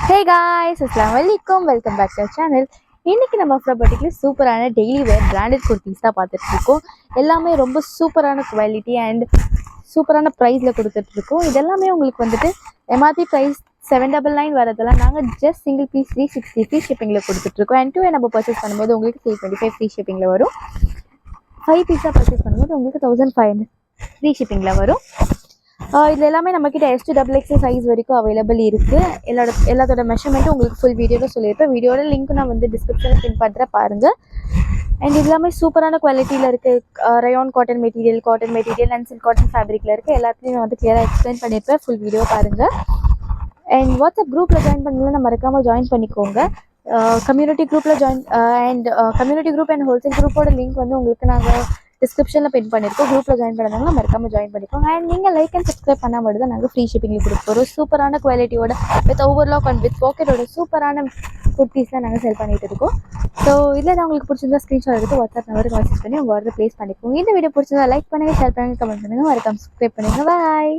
ஹே guys, அஸ்ஸலாமு அலைக்கும். Welcome back to channel. இன்றைக்கி நம்ம அஃப்ரா பட்டிக்கில் சூப்பரான டெய்லி வேர் பிராண்டட் குர்த்திஸ் தான் பார்த்துட்ருக்கோம். எல்லாமே ரொம்ப சூப்பரான குவாலிட்டி அண்ட் சூப்பரான ப்ரைஸில் கொடுத்துட்ருக்கோம். இதெல்லாமே உங்களுக்கு வந்துட்டு எம்ஆர்பி ப்ரைஸ் 799 வரதெல்லாம் நாங்கள் ஜஸ்ட் சிங்கிள் பீஸ் 360 ஃப்ரீ ஷிப்பிங்கில் கொடுத்துட்ருக்கோம். அண்ட் 2 நம்ம பர்ச்சேஸ் பண்ணும்போது உங்களுக்கு 325 ஃப்ரீ ஷிப்பிங்கில் வரும். 5 பீஸாக பர்ச்சேஸ் பண்ணும்போது உங்களுக்கு 1500 ஃப்ரீ ஷிப்பிங்கில் வரும். இது எல்லாமே நம்மக்கிட்ட S2XX சைஸ் வரைக்கும் அவைலபிள் இருக்குது. எல்லாத்தோட மெஷர்மெண்ட்டும் உங்களுக்கு ஃபுல் வீடியோவில் சொல்லியிருப்பேன். வீடியோட லிங்க் நான் வந்து டிஸ்கிரிப்ஷனில் பின் பண்ணுறேன், பாருங்கள். அண்ட் இது எல்லாமே சூப்பரான குவாலிட்டியில் இருக்குது. Rayon cotton material and silk cotton ஃபேப்ரிக்கில் இருக்குது. எல்லாத்தையும் நான் வந்து கிளியராக எக்ஸ்பிளைன் பண்ணியிருப்பேன். ஃபுல் வீடியோ பாருங்கள். அண்ட் வாட்ஸ்அப் குரூப்பில் ஜாயின் பண்ணலாம், மறக்காமல் ஜாயின் பண்ணிக்கோங்க. கம்யூனிட்டி குரூப்பில் கம்யூனிட்டி குரூப் அண்ட் ஹோல்சேல் குரூப்போட லிங்க் வந்து உங்களுக்கு நாங்கள் டிஸ்கிரிப்ஷனில் பின் பண்ணியிருக்கோம். குரூப்பில் ஜாயின் பண்ணதாங்க மறக்காமல் ஜாயின் பண்ணிக்கோங்க. அண்ட் நீங்கள் லைக் அண்ட் சப்ஸ்கிரைப் பண்ணால் மட்டும் தான் நாங்கள் ஃப்ரீ ஷிப்பிங்கில் கொடுப்போம். சூப்பரான குவாலிட்டியோட வித் ஓவர்லாக் அண்ட் வித் பாக்கெட்டோட சூப்பரான குர்த்திஸ்லாம் நாங்கள் செல் பண்ணிகிட்டு இருக்கோம். ஸோ இதில் நான் உங்களுக்கு பிடிச்சிருந்தா ஸ்க்ரீன்ஷாட் எடுத்து வாட்ஸ்அப் நம்பருக்கு மெசேஜ் பண்ணி உங்கள் ஆர்டர் ப்ளேஸ் பண்ணிக்கோங்க. இந்த வீடியோ பிடிச்சிருந்தா லைக் பண்ணுங்கள், ஷேர் பண்ணுங்கள், கமெண்ட் பண்ணுங்கள், மறக்காமல் சப்ஸ்கிரைப் பண்ணுங்கள். பாய்.